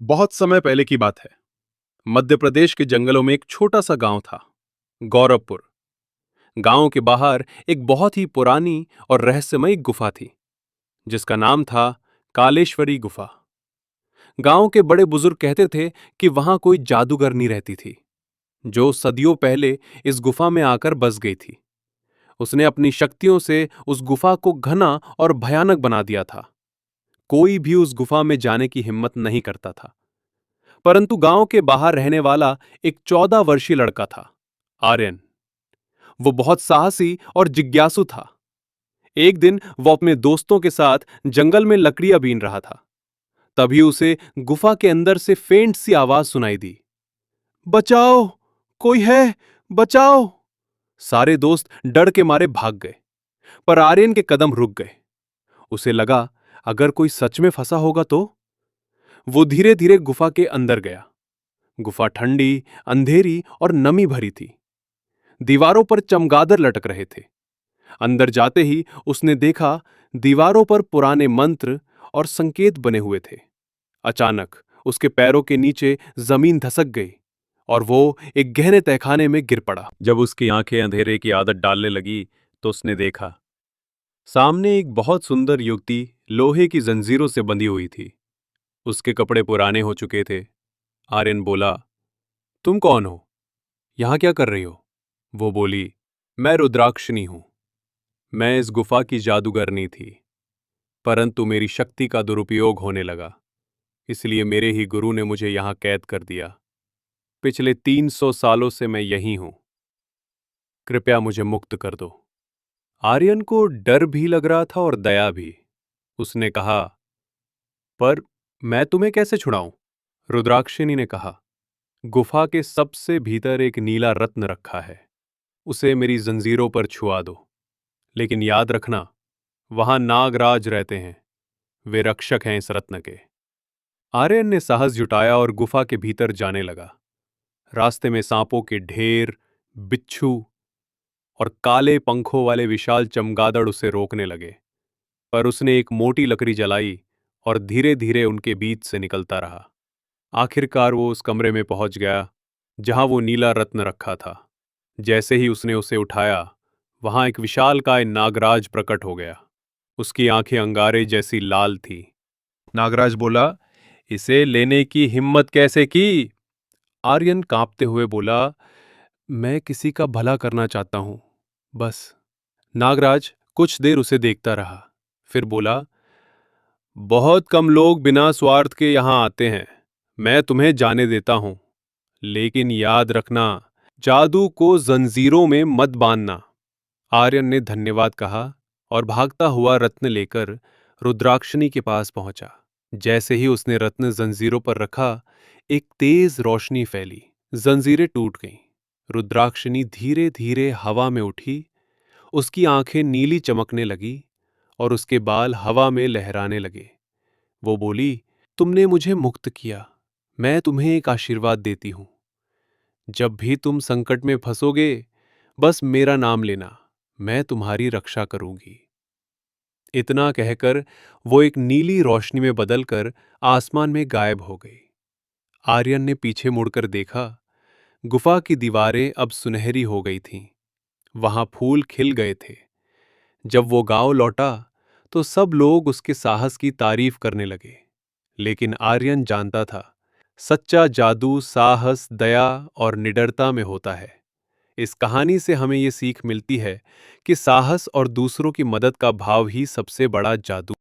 बहुत समय पहले की बात है। मध्य प्रदेश के जंगलों में एक छोटा सा गांव था, गौरवपुर। गांव के बाहर एक बहुत ही पुरानी और रहस्यमयी गुफा थी, जिसका नाम था कालेश्वरी गुफा। गांव के बड़े बुजुर्ग कहते थे कि वहां कोई जादूगरनी रहती थी, जो सदियों पहले इस गुफा में आकर बस गई थी। उसने अपनी शक्तियों से उस गुफा को घना और भयानक बना दिया था। कोई भी उस गुफा में जाने की हिम्मत नहीं करता था। परंतु गांव के बाहर रहने वाला एक 14 वर्षीय लड़का था, आर्यन। वो बहुत साहसी और जिज्ञासु था। एक दिन वो अपने दोस्तों के साथ जंगल में लकड़ियां बीन रहा था। तभी उसे गुफा के अंदर से फेंट सी आवाज सुनाई दी। बचाओ, कोई है, बचाओ। सारे दोस्त डर के मारे भाग गए, पर आर्यन के कदम रुक गए। उसे लगा, अगर कोई सच में फंसा होगा तो। वो धीरे धीरे गुफा के अंदर गया। गुफा ठंडी, अंधेरी और नमी भरी थी। दीवारों पर चमगादड़ लटक रहे थे। अंदर जाते ही उसने देखा, दीवारों पर पुराने मंत्र और संकेत बने हुए थे। अचानक उसके पैरों के नीचे जमीन धसक गई और वो एक गहरे तहखाने में गिर पड़ा। जब उसकी आंखें अंधेरे की आदत डालने लगी, तो उसने देखा, सामने एक बहुत सुंदर युवती लोहे की जंजीरों से बंधी हुई थी। उसके कपड़े पुराने हो चुके थे। आर्यन बोला, तुम कौन हो? यहां क्या कर रही हो? वो बोली, मैं रुद्राक्षिणी हूं। मैं इस गुफा की जादूगरनी थी, परंतु मेरी शक्ति का दुरुपयोग होने लगा, इसलिए मेरे ही गुरु ने मुझे यहां कैद कर दिया। पिछले 300 सालों से मैं यहीं हूं। कृपया मुझे मुक्त कर दो। आर्यन को डर भी लग रहा था और दया भी। उसने कहा, पर मैं तुम्हें कैसे छुड़ाऊं? रुद्राक्षिणी ने कहा, गुफा के सबसे भीतर एक नीला रत्न रखा है। उसे मेरी जंजीरों पर छुआ दो। लेकिन याद रखना, वहां नागराज रहते हैं। वे रक्षक हैं इस रत्न के। आर्यन ने साहस जुटाया और गुफा के भीतर जाने लगा। रास्ते में सांपों के ढेर, बिच्छू और काले पंखों वाले विशाल चमगादड़ उसे रोकने लगे। पर उसने एक मोटी लकड़ी जलाई और धीरे धीरे उनके बीच से निकलता रहा। आखिरकार वो उस कमरे में पहुंच गया जहां वो नीला रत्न रखा था। जैसे ही उसने उसे उठाया, वहां एक विशालकाय नागराज प्रकट हो गया। उसकी आंखें अंगारे जैसी लाल थी। नागराज बोला, इसे लेने की हिम्मत कैसे की? आर्यन कांपते हुए बोला, मैं किसी का भला करना चाहता हूं, बस। नागराज कुछ देर उसे देखता रहा, फिर बोला, बहुत कम लोग बिना स्वार्थ के यहां आते हैं। मैं तुम्हें जाने देता हूं, लेकिन याद रखना, जादू को जंजीरों में मत बांधना। आर्यन ने धन्यवाद कहा और भागता हुआ रत्न लेकर रुद्राक्षिणी के पास पहुंचा। जैसे ही उसने रत्न जंजीरों पर रखा, एक तेज रोशनी फैली। जंजीरें टूट गईं। रुद्राक्षिणी धीरे धीरे हवा में उठी। उसकी आंखें नीली चमकने लगी और उसके बाल हवा में लहराने लगे। वो बोली, तुमने मुझे मुक्त किया। मैं तुम्हें एक आशीर्वाद देती हूं। जब भी तुम संकट में फंसोगे, बस मेरा नाम लेना, मैं तुम्हारी रक्षा करूंगी। इतना कहकर वो एक नीली रोशनी में बदलकर आसमान में गायब हो गई। आर्यन ने पीछे मुड़कर देखा। गुफा की दीवारें अब सुनहरी हो गई थीं। वहां फूल खिल गए थे। जब वो गांव लौटा, तो सब लोग उसके साहस की तारीफ करने लगे। लेकिन आर्यन जानता था, सच्चा जादू साहस, दया और निडरता में होता है। इस कहानी से हमें ये सीख मिलती है कि साहस और दूसरों की मदद का भाव ही सबसे बड़ा जादू